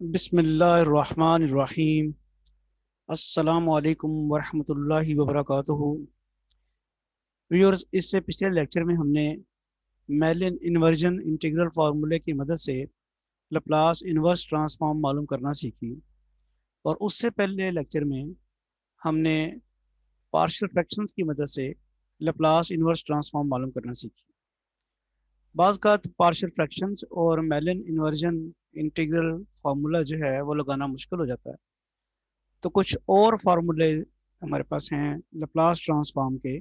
बिस्मिल्लाहिर्रहमानिर्रहीम। अस्सलामु अलैकुम वरहमतुल्लाहि वबरकातुहू। व्यूअर्स, इससे पिछले लेक्चर में हमने मेलिन इन्वर्जन इंटीग्रल फार्मूले की मदद से लप्लास इन्वर्स ट्रांसफॉर्म मालूम करना सीखी। और उससे पहले लेक्चर में हमने पार्शियल फ्रैक्शंस की मदद से लप्लास इन्वर्स ट्रांसफॉर्म मालूम करना सीखी। बाज़ का पार्शियल फ्रैक्शंस और मेलिन इन्वर्जन इंटीग्रल फार्मूला जो है वो लगाना मुश्किल हो जाता है, तो कुछ और फार्मूले हमारे पास हैं लप्लास ट्रांसफॉर्म के,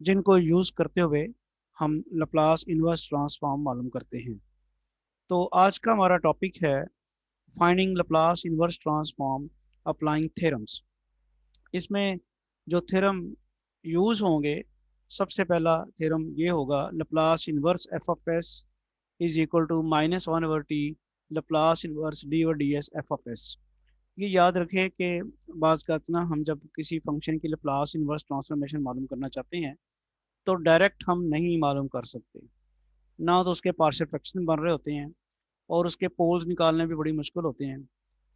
जिनको यूज़ करते हुए हम लप्लास इन्वर्स ट्रांसफॉर्म मालूम करते हैं। तो आज का हमारा टॉपिक है finding Laplace inverse transform applying theorems. इसमें जो थ्योरम यूज़ होंगे, सबसे पहला थ्योरम ये होगा Laplace inverse F of S is equal to -1/t Laplace inverse d/ds F of S. ये याद रखें कि बाज़ का ना हम जब किसी फंक्शन की लप्लास इन्वर्स ट्रांसफॉर्मेशन मालूम करना चाहते हैं तो डायरेक्ट हम नहीं मालूम कर सकते, ना तो उसके पार्शियल फ्रैक्शन बन रहे होते हैं और उसके पोल्स निकालने भी बड़ी मुश्किल होते हैं।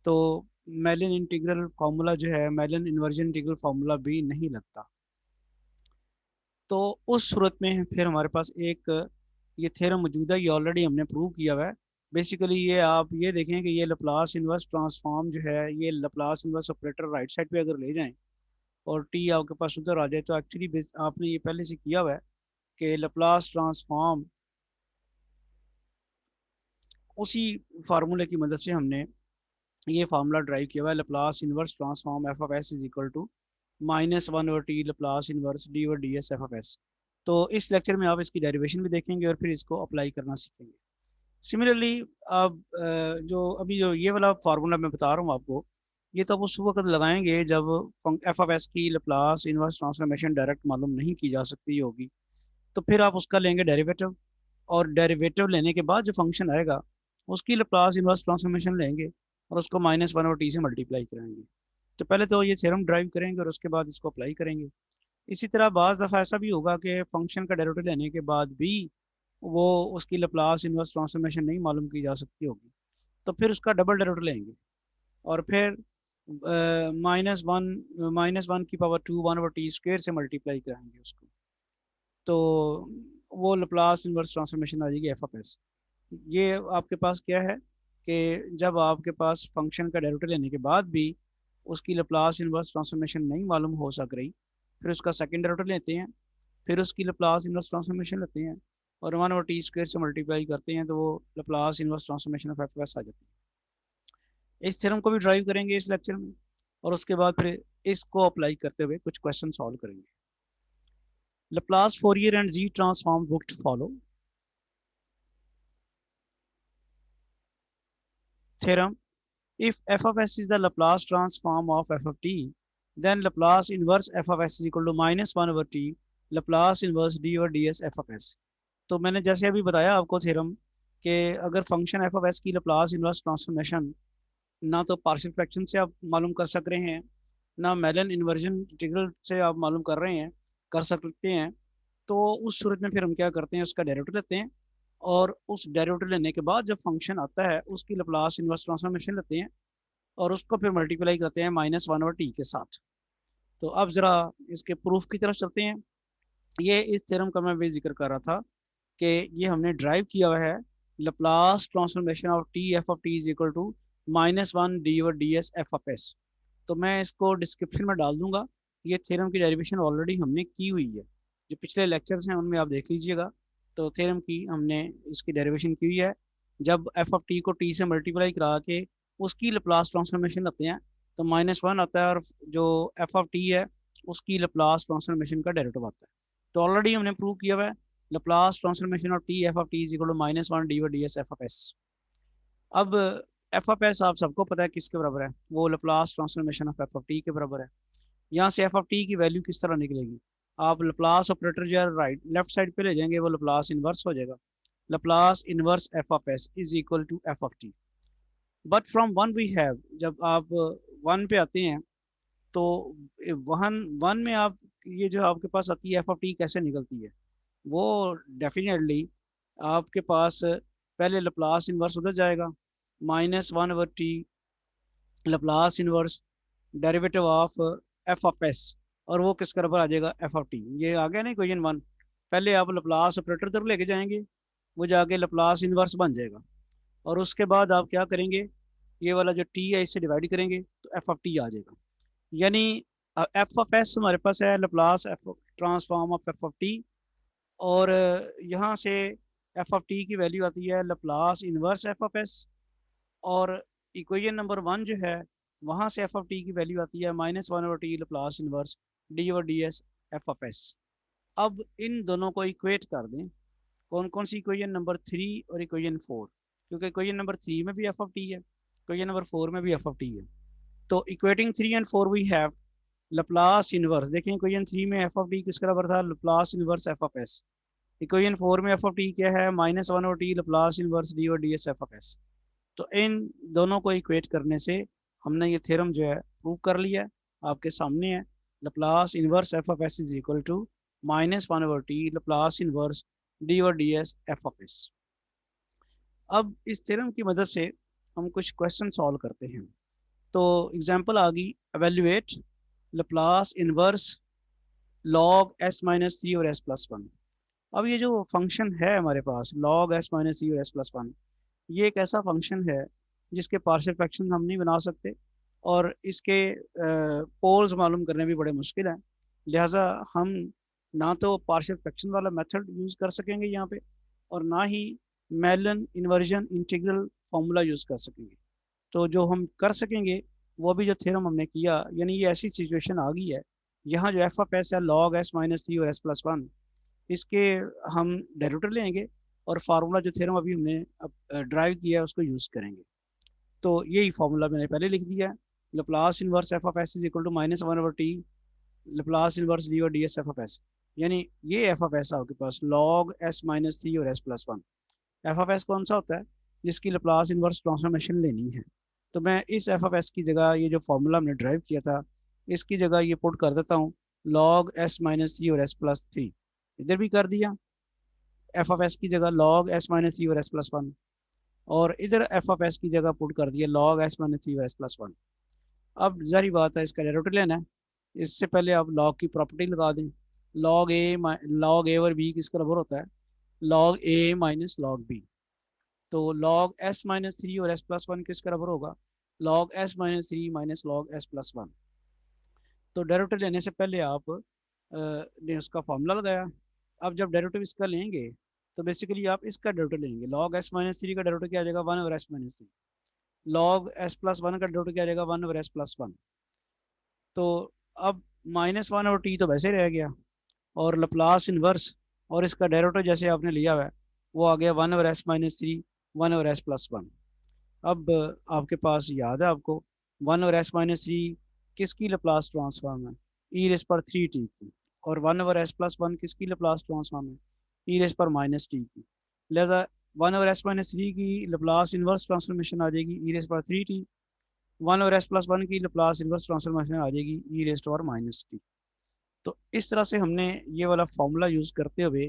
तो मेलिन इंटीग्रल फार्मूला जो है, मेलिन इन्वर्जन इंटीग्रल फार्मूला भी नहीं लगता। तो उस सूरत में फिर हमारे पास एक ये थ्योरम मौजूद है, ये ऑलरेडी हमने प्रूव किया हुआ है। बेसिकली ये आप ये देखें कि ये लप्लास इन्वर्स ट्रांसफॉर्म जो है, ये Laplace inverse operator right side पे अगर ले जाएं और टी आपके पास उधर आ जाए, तो एक्चुअली आपने ये पहले से किया हुआ है कि लप्लास ट्रांसफॉर्म उसी फार्मूले की मदद से हमने ये फार्मूला ड्राइव किया हुआ है। Laplace inverse transform F of S is equal to -1/t Laplace inverse d/ds F of S. तो इस लेक्चर में आप इसकी डेरिवेशन भी देखेंगे और फिर इसको अप्लाई करना सीखेंगे। सिमिलरली अब जो अभी जो ये वाला फार्मूला मैं बता रहा हूँ आपको, ये तो आप उस वक्त लगाएंगे जब एफ ऑफ एस की लप्लास इन्वर्स ट्रांसफॉर्मेशन डायरेक्ट मालूम नहीं की जा सकती होगी। तो फिर आप उसका लेंगे डेरिवेटिव, और डेरिवेटिव लेने के बाद जो फंक्शन आएगा उसकी लप्लास इन्वर्स ट्रांसफॉर्मेशन लेंगे और उसको -1/t से मल्टीप्लाई कराएंगे। तो पहले तो ये थ्योरम ड्राइव करेंगे और उसके बाद इसको अप्लाई करेंगे। इसी तरह बाज़ दफ़ा ऐसा भी होगा कि फंक्शन का डेरिवेटिव लेने के बाद भी वो उसकी लप्लास इन्वर्स ट्रांसफॉर्मेशन नहीं मालूम की जा सकती होगी, तो फिर उसका डबल डेरिवेटिव लेंगे और फिर -1 की पावर 2 1/t² से मल्टीप्लाई कराएंगे उसको। तो वो लप्लास इन्वर्स ट्रांसफॉर्मेशन आ जाएगी एफ ऑफ एस। ये आपके पास क्या है कि जब आपके पास फंक्शन का डेरिवेटिव लेने के बाद भी उसकी लप्लास इन्वर्स ट्रांसफॉर्मेशन नहीं मालूम हो सक रही, फिर उसका सेकंड डेरिवेटिव लेते हैं, फिर उसकी लप्लास इन्वर्स ट्रांसफॉर्मेशन लेते हैं और 1/t² से मल्टीप्लाई करते हैं, तो वो Laplace inverse transformation of F S आ जाती है। इस थ्योरम को भी ड्राइव करेंगे इस लेक्चर में और उसके बाद फिर इसको अप्लाई करते हुए कुछ क्वेश्चन सॉल्व करेंगे। Laplace Fourier and Z transform book to follow. Theorem: if f of s is the Laplace transform of f of t, then Laplace inverse f of s is equal to -1/t Laplace inverse d/ds f of s। तो मैंने जैसे अभी बताया आपको theorem कि अगर function f of s की Laplace inverse transformation ना तो पार्शियल फ्रैक्शन से आप मालूम कर सक रहे हैं, ना मेलन इन्वर्जन इंटीग्रल से आप मालूम कर रहे हैं, कर सकते हैं, तो उस सूरत में फिर हम क्या करते हैं, उसका डेरिवेटिव लेते हैं और उस डेरिवेटिव लेने के बाद जब फंक्शन आता है उसकी लप्लास इन्वर्स ट्रांसफॉर्मेशन लेते हैं और उसको फिर मल्टीप्लाई करते हैं -1/t के साथ। तो अब ज़रा इसके प्रूफ की तरफ चलते हैं। ये इस थ्योरम का मैं भी जिक्र कर रहा था कि ये हमने ड्राइव किया हुआ है Laplace transformation of T F of T is equal to -1 d/ds F of S. तो मैं इसको डिस्क्रिप्शन में डाल दूंगा। ये थ्योरम की डेरिवेशन ऑलरेडी हमने की हुई है, जो पिछले लेक्चर्स हैं उनमें आप देख लीजिएगा। तो थ्योरम की हमने इसकी डेरिवेशन की हुई है। जब एफ ऑफ टी को टी से मल्टीप्लाई करा के उसकी लप्लास ट्रांसफॉर्मेशन लेते हैं तो -1 आता है, और जो एफ ऑफ टी है उसकी लप्लास ट्रांसफॉर्मेशन का डेरिवेटिव आता है। तो ऑलरेडी हमने प्रूव किया हुआ है Laplace transformation of T F of T is equal to -1 d/ds F of S. अब एफ ऑफ एस आप सबको पता है किसके बराबर है, वो Laplace transformation of F of T के बराबर है। यहाँ से एफ ऑफ टी की वैल्यू किस तरह निकलेगी, आप लप्लास ऑपरेटर जो है राइट लेफ्ट साइड पे ले जाएंगे, वो लप्लास इनवर्स हो जाएगा। Laplace inverse F of S is equal to F of T. But from one we have, जब आप वन पे आते हैं तो वन वन में आप ये जो आपके पास आती है एफ ऑफ टी कैसे निकलती है, वो डेफिनेटली आपके पास पहले लप्लास इनवर्स उधर जाएगा -1/t Laplace inverse derivative of f(s) और वो किस बराबर आ जाएगा f(t)। ये आ गया ना इक्वेशन 1। पहले आप लप्लास ऑपरेटर तरफ लेके जाएंगे, वो जाके लप्लास इनवर्स बन जाएगा, और उसके बाद आप क्या करेंगे, ये वाला जो t है इससे डिवाइड करेंगे तो f(t) आ जाएगा। यानी f(s) हमारे पास है लप्लास ट्रांसफॉर्म ऑफ f(t), और यहाँ से f(t) की वैल्यू आती है लप्लास इनवर्स f(s), और इक्वेशन नंबर 1 जो है वहाँ से f(t) की वैल्यू आती है -1/t Laplace inverse d/ds f(s). अब इन दोनों को इक्वेट कर दें। कौन कौन सी? इक्वेशन नंबर 3 और इक्वेशन 4, क्योंकि इक्वेशन नंबर 3 में भी f(t) है, इक्वेशन नंबर 4 में भी f(t) है। तो equating 3 and 4 we have Laplace inverse. देखें इक्वेशन 3 में f(t) किस बराबर था? Laplace inverse f(s). इक्वेशन 4 में f(t) क्या है? -1/t Laplace inverse d/ds f(s). तो इन दोनों को इक्वेट करने से हमने ये थ्योरम जो है प्रूव कर लिया है, आपके सामने है। Laplace inverse f(s) is equal to -1/t Laplace inverse d/ds f(s). अब इस थ्योरम की मदद से हम कुछ क्वेश्चन सॉल्व करते हैं। तो एग्जांपल आ गई, evaluate Laplace inverse log s-3 और s+1। अब ये जो फंक्शन है हमारे पास log s-3 और s+1, ये एक ऐसा फंक्शन है जिसके पार्शियल फ्रैक्शन हम नहीं बना सकते, और इसके पोल्स मालूम करने भी बड़े मुश्किल हैं। लिहाजा हम ना तो पार्शियल फ्रैक्शन वाला मेथड यूज़ कर सकेंगे यहाँ पे, और ना ही Mellin inversion integral formula use कर सकेंगे। तो जो हम कर सकेंगे वो भी जो थ्योरम हमने किया, यानी ये ऐसी सिचुएशन आ गई है, यहाँ जो f(s) है log s-3 और s+1, इसके हम डेरिवेटिव लेंगे और फार्मूला जो थ्योरम अभी हमने ड्राइव किया है उसको यूज़ करेंगे। तो यही फार्मूला मैंने पहले लिख दिया है। Laplace inverse f(s) is equal to -1/t Laplace inverse d/ds f(s). यानी ये f(s) आपके पास log s-3 और s+1। f(s) कौन सा होता है? जिसकी लप्लास इनवर्स ट्रांसफॉर्मेशन लेनी है। तो मैं इस f(s) की जगह ये जो फार्मूला हमने ड्राइव किया था इसकी जगह ये पुट कर देता हूँ log s-3 और s+3। इधर भी कर दिया f(s) की जगह log s-3 और s+1, और इधर f(s) की जगह पुट कर दिया log s-3 और s+1। अब जारी बात है इसका डेरिवेटिव लेना है। इससे पहले आप log की प्रॉपर्टी लगा दें। log a और b किसका बराबर होता है? log a minus log b। तो log s-3 और s+1 किसका बराबर होगा? log s-3 minus log s+1। तो डेरिवेटिव लेने से पहले आप ने उसका फॉर्मूला लगाया। अब जब डेरिवेटिव इसका लेंगे तो बेसिकली आप इसका डेरिवेटिव लेंगे। log s-3 का डेरिवेटिव क्या आ जाएगा? 1/s-3। log s+1 का डेरिवेटिव क्या आ जाएगा? 1/s+1। तो अब -1/t तो वैसे रह गया, और लप्लास इनवर्स और इसका डेरिवेटिव जैसे आपने लिया हुआ है वो आ गया 1/s-3 1/s+1। अब आपके पास याद है आपको 1/s-3 किसकी लप्लास ट्रांसफॉर्म है? e⁻³ की। और 1/s+1 किसकी लप्लास ट्रांसफॉर्म है? e⁻⁻t की। लिहाजा 1/s-3 की लप्लास इनवर्स ट्रांसफॉर्मेशन आ जाएगी e⁻³ 1/s+1 की लप्लास इनवर्स ट्रांसफॉर्मेशन आ जाएगी e⁻⁻t। तो इस तरह से हमने ये वाला फॉर्मूला यूज़ करते हुए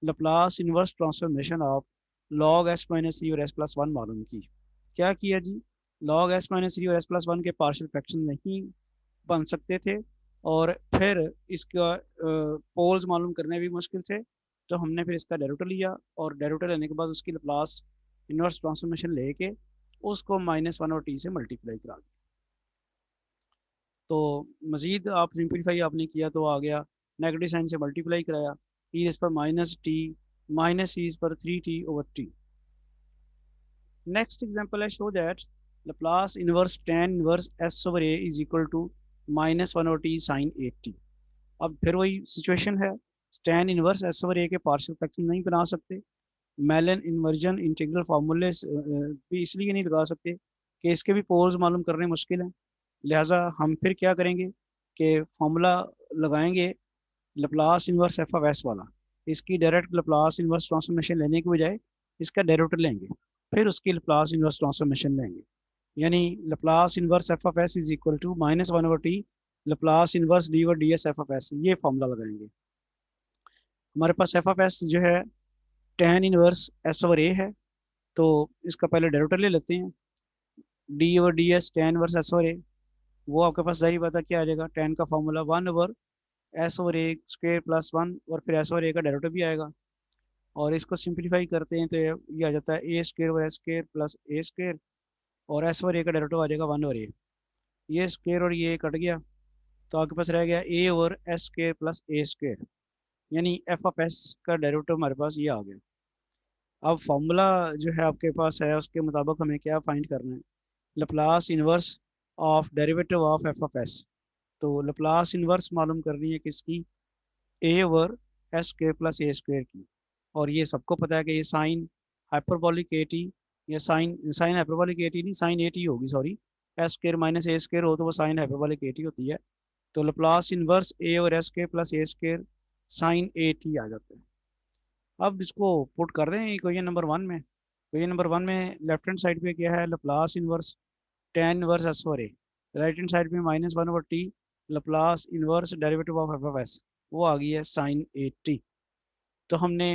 Laplace inverse transformation of log s-3 और s+1 मालूम की। क्या किया जी? log s-3 और s+1 के पार्शियल फ्रैक्शन नहीं बन सकते थे, और फिर इसका पोल्स मालूम करने भी मुश्किल थे, तो हमने फिर इसका डेरिवेटिव लिया, और डेरिवेटिव लेने के बाद उसकी लप्लास इनवर्स ट्रांसफॉर्मेशन लेके उसको -1/t से मल्टीप्लाई करा दिया। तो मज़ीद आप सिंपलीफाई आपने किया तो आ गया, नेगेटिव साइन से मल्टीप्लाई कराया, e⁻t minus e⁻3t/t। Next example है, show that Laplace inverse tan inverse s/a is equal to -1/t sin 8t। अब फिर वही सिचुएशन है, tan इनवर्स s/a के पार्शियल फ्रैक्शन नहीं बना सकते, मेलन इन्वर्जन इंटीग्रल फार्मूले भी इसलिए नहीं लगा सकते कि इसके भी पोल्स मालूम करने मुश्किल हैं। लिहाजा हम फिर क्या करेंगे कि फार्मूला लगाएंगे लप्लास इनवर्स f(s) वाला। इसकी डायरेक्ट लप्लास इनवर्स ट्रांसफॉर्मेशन लेने के बजाय इसका डेरिवेटिव लेंगे, फिर उसकी लप्लास इनवर्स ट्रांसफॉर्मेशन लेंगे। यानी Laplace inverse f(s) is equal to -1/t Laplace inverse d/ds f(s). ये फार्मूला लगाएंगे। हमारे पास f(s) जो है tan इनवर्स s/a है, तो इसका पहले डेरिवेटिव ले लेते हैं। D over D S tan inverse S over A, वो आपके पास जाहिर बात है क्या आ जाएगा, टेन का formula one over S over A square plus one, और फिर एस ओवर ए का डेरिवेटिव भी आएगा। और इसको सिंप्लीफाई करते हैं तो ये आ जाता है A square over S square plus A square, और एस ओवर ए का डेरिवेटिव आ जाएगा वन ओवर ए। ये स्क्वेयर और ये कट गया, तो आपके पास रह गया ए over S square plus A square, यानी एफ ऑफ एस का डेरिवेटिव हमारे पास ये आ गया। अब फॉर्मूला जो है आपके पास है उसके मुताबिक हमें क्या फाइंड करना है, Laplace inverse of derivative of F of S. तो लप्लास इनवर्स मालूम करनी है किसकी, A over S square plus A square की। और ये सबको पता है कि ये साइन हाइपरबोलिक ए टी, या sine sine hyperbolic A T नहीं, साइन ए टी होगी सॉरी, एस स्क्वेयर माइनस ए स्क्वेयर हो तो वो साइन हाइपरबोलिक ए टी होती है। तो लप्लास इनवर्स ए और S square plus A square sine A T आ जाता है। अब इसको पुट कर दें इक्वेशन नंबर वन में। इक्वेशन नंबर वन में लेफ्ट हैंड साइड पे क्या है, Laplace inverse tan inverse S over A, right hand side में minus one over T Laplace inverse derivative of F of S, वो आ गई है साइन ए टी। तो हमने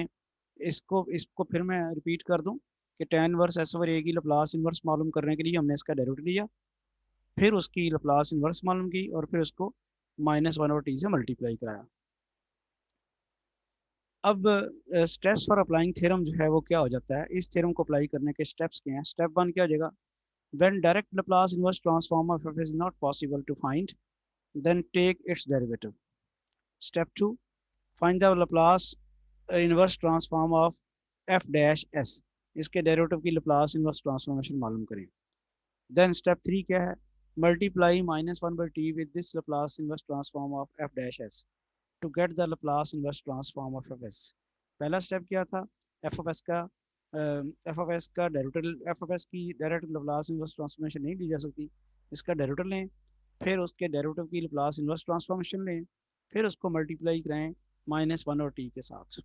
इसको इसको फिर मैं रिपीट कर दूं कि टेन इनवर्स एस ओवर ए की लप्लास इनवर्स मालूम करने के लिए हमने इसका डेरिवेटिव लिया, फिर उसकी लप्लास इनवर्स मालूम की, और फिर उसको माइनस वन ओवर टी से मल्टीप्लाई कराया। अब स्टेप्स फॉर अप्लाइंग थ्योरम जो है वो क्या हो जाता है, इस थ्योरम को अप्लाई करने के स्टेप्स क्या हैं। स्टेप वन क्या हो जाएगा, when direct Laplace inverse transform of F is not possible to find, then take its derivative. Step two, find the Laplace inverse transform of F dash S, इसके derivative की Laplace inverse transformation मालूम करें। Then step three क्या है, multiply minus one by T with this Laplace inverse transform of F dash S to get the Laplace inverse transform of F S. पहला step क्या था, F of S का derivative, F of S की direct Laplace inverse transformation नहीं ली जा सकती, इसका डेरिवेटिव लें, फिर उसके डेरिवेटिव की लाप्लास इनवर्स ट्रांसफॉर्मेशन लें, फिर उसको मल्टीप्लाई करें माइनस वन और टी के साथ।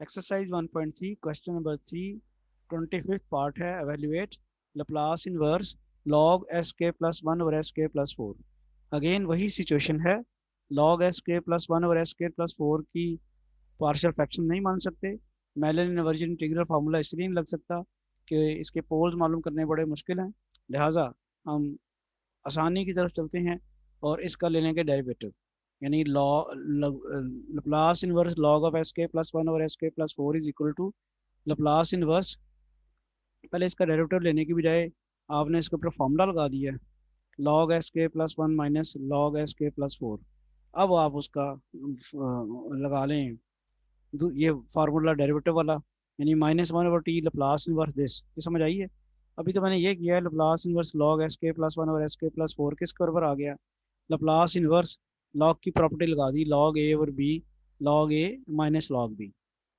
Exercise 1.3 question number 3 25th part है, evaluate Laplace inverse log S के प्लस वन और एस के प्लस फोर। अगेन वही सिचुएशन है, लॉग एस के प्लस वन और एस के प्लस फोर की पार्शियल फ्रैक्शन नहीं मान सकते। मेलन इनवर्जन इंटीग्रल फार्मूला इसलिए नहीं लग सकता कि इसके पोल्स मालूम करने बड़े मुश्किल हैं, लिहाजा हम आसानी की तरफ चलते हैं और इसका ले लेंगे डेरिवेटिव, यानी Laplace inverse log of S के प्लस वन और एस के plus four is equal to Laplace inverse, पहले इसका डेरिवेटिव लेने की बजाय आपने इसके ऊपर फॉर्मूला लगा दिया है, लॉग एस के plus one minus log S के प्लस फोर। अब आप उसका लगा लें ये फार्मूला डेरिवेटिव वाला, यानी minus one over T Laplace inverse this, ये समझ आई है। अभी तो मैंने ये किया है, लप्लास इनवर्स लॉग एस के प्लस वन और एस के प्लस फोर किसके बराबर आ गया, लप्लास इनवर्स लॉग की प्रॉपर्टी लगा दी, लॉग ए और बी, लॉग ए माइनस लॉग बी।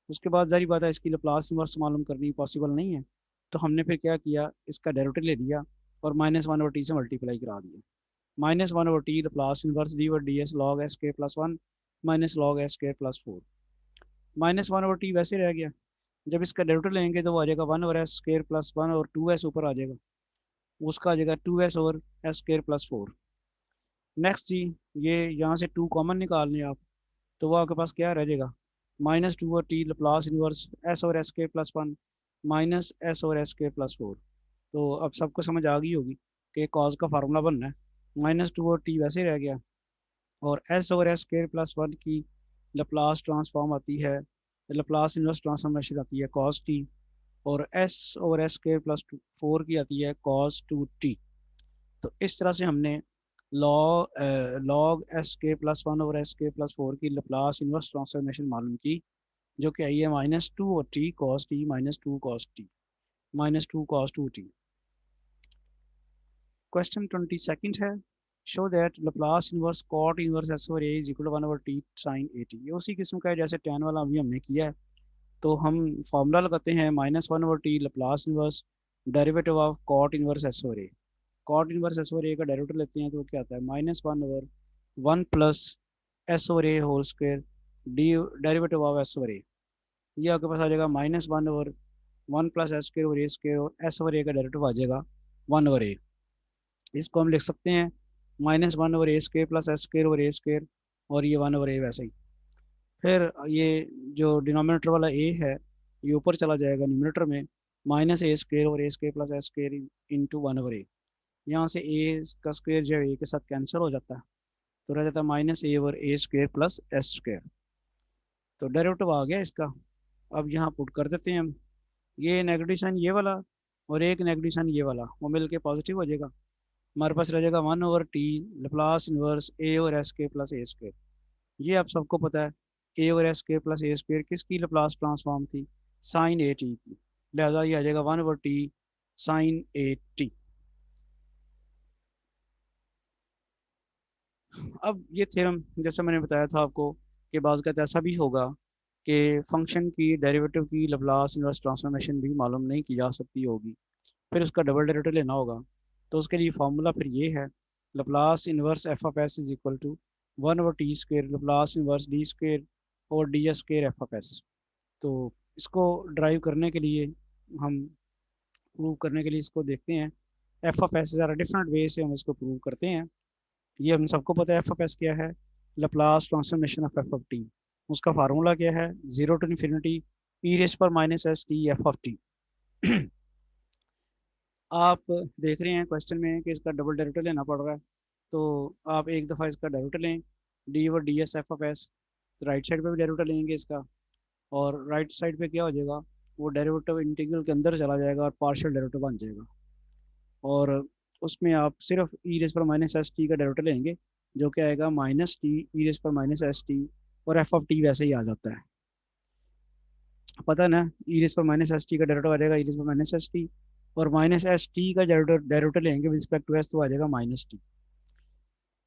उसके बाद जारी बात है इसकी लप्लास इनवर्स मालूम करनी पॉसिबल नहीं है, तो हमने फिर क्या किया, इसका डेरिवेटिव ले लिया और माइनस वन ओवर टी से मल्टीप्लाई करा दिया। Minus one over T Laplace inverse D over D S log S के plus one minus log S के plus four. Minus one over T वैसे रह गया, जब इसका डेरिवेटिव लेंगे तो वो आ जाएगा one over S square plus one और टू एस ऊपर आ जाएगा, उसका आ जाएगा two S over S square plus four. Next जी, ये यहाँ से टू कॉमन निकाल लें आप, तो वो आपके पास क्या रह जाएगा, माइनस टू और टी लप्लास इनवर्स एस और एस के प्लस वन माइनस एस और एस के प्लस फोर। तो अब सबको समझ आ गई होगी कि कॉज का फार्मूला बनना है, माइनस टू और टी वैसे रह गया, और एस ओवर एस के प्लस वन की लप्लास ट्रांसफॉर्म आती है, लप्लास इनवर्स ट्रांसफॉर्मेशन आती है कॉस टी, और एस ओवर एस के प्लस फोर की आती है कॉस टू टी। तो इस तरह से हमने लॉग एस के प्लस वन ओवर एस के प्लस फोर की लप्लास इनवर्स ट्रांसफॉर्मेशन मालूम की, जो कि आई है माइनस टू और T cos T minus two cos T minus two cos two T. Question 22 है, show that Laplace inverse cot inverse S over A is equal to one over T sine A T. ये उसी किस्म का है जैसे ten वाला अभी हमने किया है। तो हम फॉर्मूला लगाते हैं minus one over T Laplace inverse derivative of cot inverse S over A. Cot inverse S over A का डेरिवेटिव लेते हैं तो क्या आता है, minus one over one plus S over A whole square D derivative of S over A. ये आपके पास आ जाएगा minus one over one plus S square over ए स्क्वायर, और एस ओवर ए का डेरिवेटिव आ जाएगा वन ओवर ए। इसको हम लिख सकते हैं माइनस वन ओवर ए square plus S square over ए स्क्वायर, और ये वन ओवर ए वैसे ही। फिर ये जो डिनोमिनेटर वाला ए है ये ऊपर चला जाएगा न्यूमरेटर में, माइनस ए स्क्वेयर और a square plus s square into 1/a। यहाँ से ए का स्क्वेयर जो है ए के साथ कैंसिल हो जाता है, तो रह जाता है minus A over A square plus s square. तो डेरिवेटिव आ गया इसका। अब यहाँ पुट कर देते हैं हम, ये नेगेटिव साइन ये वाला और एक नेगेटिव साइन ये वाला, वो मिलके पॉजिटिव हो जाएगा। हमारे पास रह जाएगा 1/t लप्लास इनवर्स ए और एस के प्लस ए स्क्वेयर। ये आप सबको पता है, ए और एस के प्लस ए स्क्वेयर किसकी लप्लास ट्रांसफॉर्म थी, साइन ए टी की। लिहाजा ये आ जाएगा 1/t साइन ए टी। अब ये थ्योरम जैसे मैंने बताया था आपको कि बाज़ का ऐसा भी होगा कि फंक्शन की डेरिवेटिव की लप्लास इनवर्स ट्रांसफॉर्मेशन भी मालूम नहीं की जा सकती होगी, फिर उसका डबल डेरिवेटिव लेना होगा। तो उसके लिए फार्मूला फिर ये है, Laplace inverse F of S is equal to 1/t square Laplace inverse D square और d S square F of S. तो इसको ड्राइव करने के लिए, हम प्रूव करने के लिए इसको देखते हैं एफ ऑफ एस ज़रा डिफरेंट वे से हम इसको प्रूव करते हैं। ये हम सबको पता है एफ ऑफ एस क्या है, Laplace transformation of F of T. उसका फार्मूला क्या है, 0 टू इन्फिनिटी ई रेस पर minus s t F of T. आप देख रहे हैं क्वेश्चन में कि इसका डबल डेरिवेटिव लेना पड़ रहा है, तो आप एक दफ़ा इसका डेरिवेटिव लें, डी और d S F of S. तो राइट साइड पे भी डेरिवेटिव लेंगे इसका, और राइट साइड पे क्या हो जाएगा, वो डेरिवेटिव इंटीग्रल के अंदर चला जाएगा और पार्शियल डेरिवेटिव बन जाएगा। और उसमें आप सिर्फ ई रेस पर माइनस एस टी का डेरिवेटिव लेंगे, जो कि आएगा माइनस टी ई रेस पर माइनस एस टी, और एफ ऑफ टी वैसे ही आ जाता है, पता है ना। ई रेस पर माइनस एस टी का डेरिवेटिव आ जाएगा ई रेस पर माइनस एस टी, और माइनस एस टी का डेरिवेटिव लेंगे विद रिस्पेक्ट टू एस, तो आ जाएगा माइनस टी।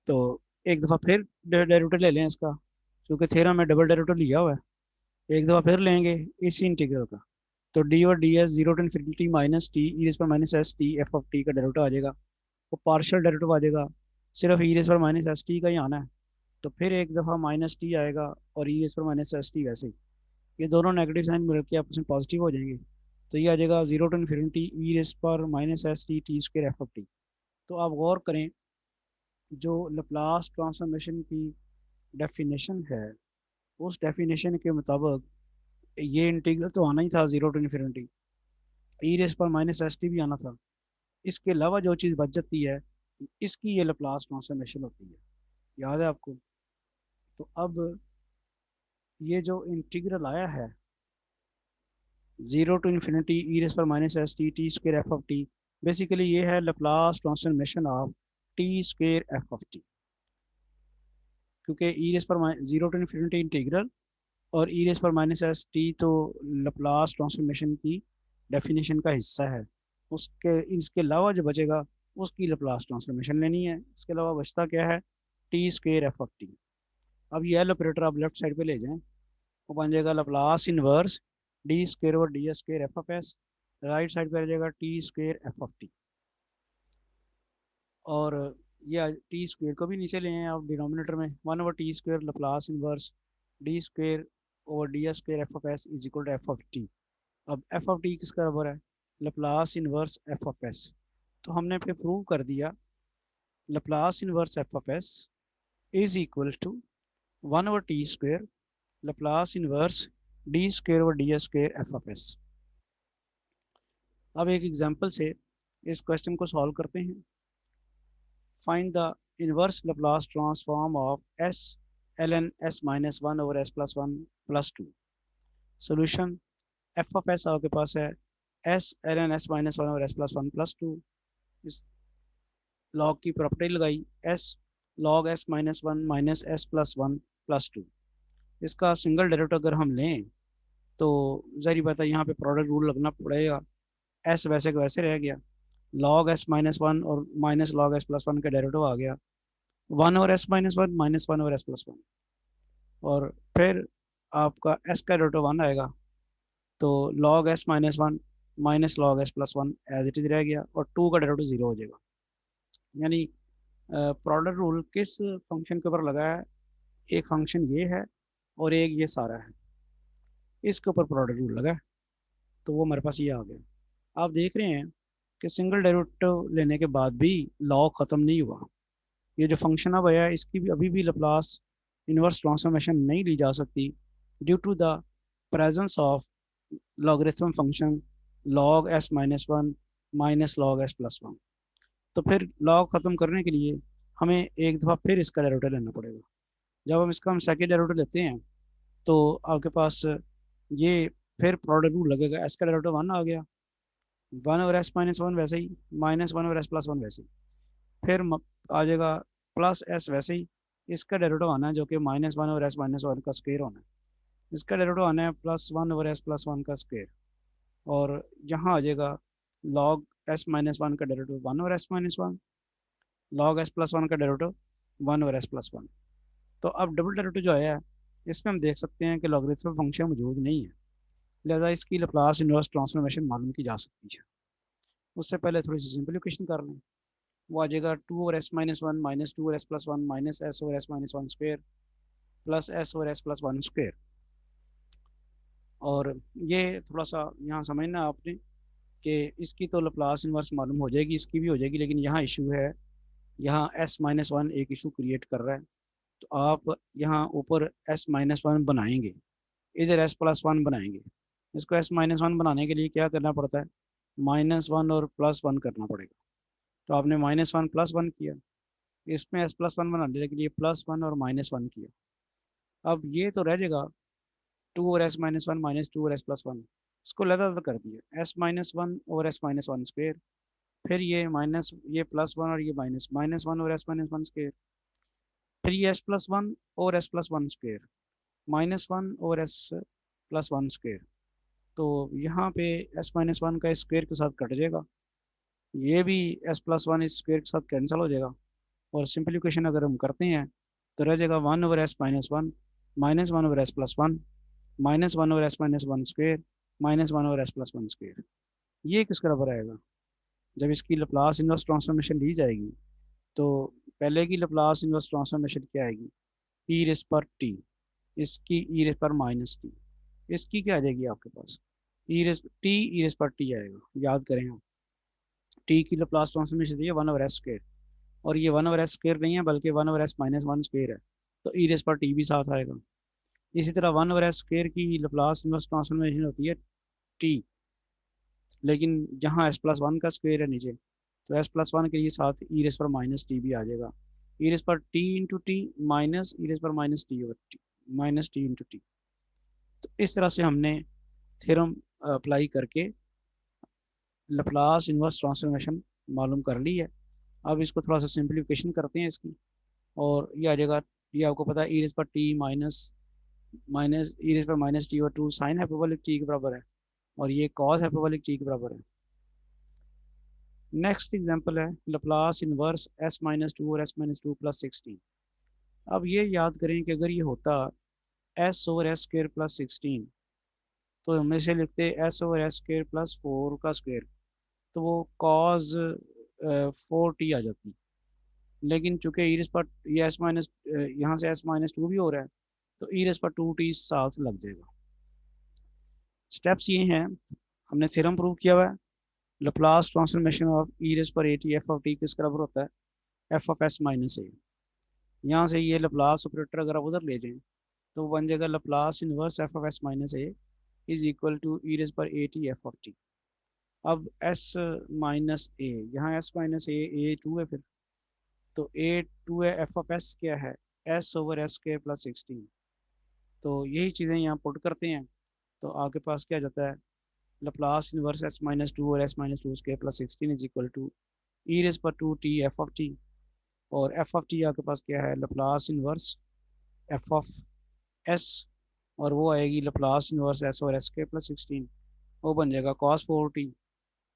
तो एक दफ़ा फिर डेरिवेटिव ले लें इसका, क्योंकि थ्योरम में डबल डेरिवेटिव लिया हुआ है। एक दफ़ा फिर लेंगे इसी इंटीग्रल का, तो डी और d s 0 to infinity minus t e raise पर minus s t F of t का डेरिवेटिव आ जाएगा, वो पार्शियल डेरिवेटिव आ जाएगा, सिर्फ ई रेस पर माइनस एस टी का ही आना है। तो फिर एक दफ़ा माइनस टी आएगा और ई रेस पर माइनस एस टी वैसे ही, ये दोनों नेगेटिव साइन मिल के आपस में पॉजिटिव हो जाएंगे। तो ये आ जाएगा 0 टू इन्फिनिटी ई रेस पर minus s T T square F of T. तो आप गौर करें, जो लप्लास ट्रांसफॉर्मेशन की डेफिनेशन है, उस डेफिनेशन के मुताबिक ये इंटीग्रल तो आना ही था 0 टू इन्फिनिटी, ई रेस पर माइनस एस टी भी आना था। इसके अलावा जो चीज़ बच जाती है, इसकी ये लप्लास ट्रांसफॉर्मेशन होती है, याद है आपको। तो अब ये जो इंटीग्रल आया है 0 टू इन्फिनिटी ई रेस पर minus s T T square F of T, basically ये है Laplace transformation of T square F of T. क्योंकि ई रेस पर 0 टू इन्फिनिटी इंटीग्रल और ई रेस पर माइनस एस टी तो लप्लास ट्रांसफॉर्मेशन की definition का हिस्सा है। उसके इसके अलावा जो बचेगा उसकी लप्लास ट्रांसफॉर्मेशन लेनी है। इसके अलावा बचता क्या है, T square F of T. अब ये एल ऑपरेटर आप लेफ्ट साइड पे ले जाएं, वो बन जाएगा लप्लास इनवर्स डी स्क्वेयर और d S square F of S. Right side पे आ जाएगा T square F of t, और ये टी स्क्वेयर को भी नीचे ले आए आप डिनोमिनेटर में, 1/t square Laplace inverse D square over D S square F of S is equal to F of T. अब एफ ऑफ टी किसका बराबर है, Laplace inverse F of S. तो हमने फिर प्रूव कर दिया Laplace inverse F of S is equal to 1/t square Laplace inverse D square over D S square F of S. अब एक एग्जांपल से इस क्वेश्चन को सॉल्व करते हैं। Find the inverse Laplace transform of S ln s minus 1 over s plus 1 plus 2। Solution, F of S आपके पास है s ln s minus 1 over s plus 1 plus 2। इस लॉग की प्रॉपर्टी लगाई, s log s minus 1 minus s plus 1 plus 2। इसका single derivative अगर हम लें तो ज़ाहिर बात है यहाँ पे प्रोडक्ट रूल लगना पड़ेगा, s वैसे का वैसे रह गया, log s माइनस 1 और माइनस log s प्लस 1 का डेरिवेटिव आ गया, 1 और s माइनस 1 माइनस 1 और s प्लस 1, और फिर आपका s का डेरिवेटिव 1 आएगा, तो log s minus 1 minus log s plus 1 as it is रह गया, और 2 का डेरिवेटिव 0 हो जाएगा। यानी प्रोडक्ट रूल किस फंक्शन के ऊपर लगा है, एक फंक्शन ये है और एक ये सारा है, इसके ऊपर प्रोडक्ट रूल लगा है, तो वो हमारे पास ये आ गया। आप देख रहे हैं कि सिंगल डेरिवेटिव लेने के बाद भी लॉ ख़त्म नहीं हुआ। ये जो फंक्शन अब आया है इसकी भी अभी भी लप्लास इनवर्स ट्रांसफॉर्मेशन नहीं ली जा सकती, due to the presence of logarithm function log s minus one minus log s plus one. तो फिर log ख़त्म करने के लिए हमें एक दफ़ा फिर इसका डेरिवेटिव लेना पड़ेगा। जब हम सेकेंड डेरिवेटिव लेते हैं तो आपके पास ये फिर प्रोडक्ट रूल लगेगा, एस का डेरिवेटिव वन आ गया, one over S minus one वैसे ही, minus one over S plus one वैसे ही, फिर आ जाएगा प्लस एस वैसे ही, इसका डेरिवेटिव आना है जो कि minus one over S minus one का स्क्वायर होना है, इसका डेरिवेटिव आना है plus one over S plus one का स्क्वायर, और यहाँ आ जाएगा लॉग एस माइनस वन का derivative one over S minus one, log s plus one का derivative one over S plus one. तो अब डबल डेरिवेटिव जो आया है इसमें हम देख सकते हैं कि लॉगरिथमिक फंक्शन मौजूद नहीं है, लिहाजा इसकी लैप्लास इनवर्स ट्रांसफॉर्मेशन मालूम की जा सकती है। उससे पहले थोड़ी सी सिंप्लीफिकेशन कर लें। वो आ जाएगा two over S minus one minus two over S plus one minus S over S minus one square plus S over S plus one square. और ये थोड़ा सा यहाँ समझना आपने कि इसकी तो लैप्लास इनवर्स मालूम हो जाएगी, इसकी भी हो जाएगी, लेकिन यहाँ इशू है, यहाँ एस माइनस वन एक इशू क्रिएट कर रहा है। तो आप यहाँ ऊपर एस माइनस वन बनाएंगे, इधर एस प्लस वन बनाएंगे। इसको एस माइनस वन बनाने के लिए क्या करना पड़ता है, माइनस वन और प्लस वन करना पड़ेगा। तो आपने माइनस वन प्लस वन किया, इसमें एस प्लस वन बनाने के लिए प्लस वन और माइनस वन किया। अब ये तो रह जाएगा टू और s minus one minus two और एस प्लस वन, इसको लगा कर दिया एस माइनस वन और एस माइनस वन स्क्वेयर, फिर ये माइनस ये प्लस वन और ये माइनस माइनस वन और एस माइनस वन स्क्वेयर, फिर ये एस प्लस वन और S plus one square minus one और एस प्लस वन स्क्वेयर। तो यहाँ पे एस माइनस वन का स्क्वेयर के साथ कट जाएगा, ये भी एस प्लस वन इस स्क्वेयर के साथ कैंसिल हो जाएगा, और सिंप्लीफिकेशन अगर हम करते हैं तो रह जाएगा one over S minus one minus one over S plus one minus one over S minus one square minus one over S plus one square. ये किस बराबर आएगा, जब इसकी लैप्लास इनवर्स ट्रांसफॉर्मेशन ली जाएगी तो पहले की लैप्लास इनवर्स ट्रांसफॉर्मेशन क्या आएगी, ई रेस पर टी, इसकी ई रेस पर माइनस टी, इसकी क्या आ जाएगी आपके पास ई रेस टी, ई रेस पर टी आएगा। याद करें हम, टी की लैप्लास ट्रांसफॉर्मेशन दी है वन ओवर एस स्क्वायर, और ये वन ओवर एस स्क्वायर नहीं है बल्कि one over S minus one square है, तो ई रेस पर टी भी साथ आएगा। इसी तरह वन ओवर एस स्क्वायर की लैप्लास इनवर्स ट्रांसफॉर्मेशन होती है टी, लेकिन जहाँ एस प्लस वन का स्क्वायर है नीचे, तो एस प्लस वन के लिए साथ ई रेस पर माइनस टी भी आ जाएगा, ई रेस पर टी इंटू टी माइनस ई रेस पर minus T over T minus T into T. तो इस तरह से हमने थ्योरम अप्लाई करके लैप्लास इनवर्स ट्रांसफॉर्मेशन मालूम कर ली है। अब इसको थोड़ा सा सिंप्लीफिकेशन करते हैं इसकी, और ये आ जाएगा, ये आपको पता है ई रेस पर टी माइनस माइनस ई रेस पर माइनस टी और टू साइन हाइपरबोलिक टी के बराबर है, और ये कॉस हाइपरबोलिक टी के बराबर है। नेक्स्ट एग्जांपल है Laplace inverse s minus two और एस माइनस टू प्लस 16। अब ये याद करें कि अगर ये होता S over S square plus 16, तो हम इसे लिखते S over S square plus four का स्क्वायर, तो वो कॉज फोर टी आ जाती। लेकिन चूंकि ई रेस पर ये एस माइनस यहाँ से एस माइनस टू भी हो रहा है, तो ई रेस पर टू टी साथ लग जाएगा। स्टेप्स ये हैं, हमने थ्योरम प्रूव किया हुआ है, Laplace transformation of e raise पर a t F of t किस बराबर होता है, f of s minus a. यहाँ से ये लैप्लास ऑपरेटर अगर आप उधर ले जाएं तो बन जाएगा Laplace inverse F of s minus a is equal to e raise पर a t F of T. अब एस माइनस ए, यहाँ एस माइनस ए टू है, फिर तो ए टू है, एफ ऑफ एस क्या है, एस ओवर एस के प्लस 16। तो यही चीज़ें यहाँ पुट करते हैं, तो आपके पास क्या जाता है, Laplace inverse s minus two और एस माइनस टू के plus 16 is equal to e raise पर two t F of t, और एफ ऑफ टी आपके पास क्या है, Laplace inverse F of s, और वो आएगी लैप्लास इनवर्स एस और एस के प्लस 16, वो बन जाएगा कॉस फोर टी।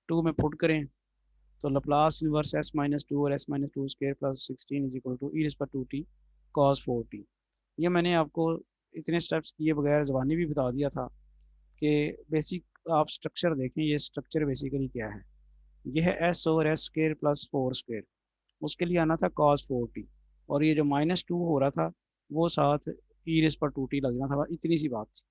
टू में पुट करें तो Laplace inverse s minus two और s minus to square plus 16 is equal to e raise पर two t cos four t. ये मैंने आपको इतने स्टेप्स किए बगैर ज़बानी भी बता दिया था कि बेसिक आप स्ट्रक्चर देखें, ये स्ट्रक्चर बेसिकली क्या है, यह है s over S square plus four square, उसके लिए आना था कॉस फोर टी, और ये जो माइनस टू हो रहा था वो साथ ई रेस पर टू टी लगना था, इतनी सी बात थी।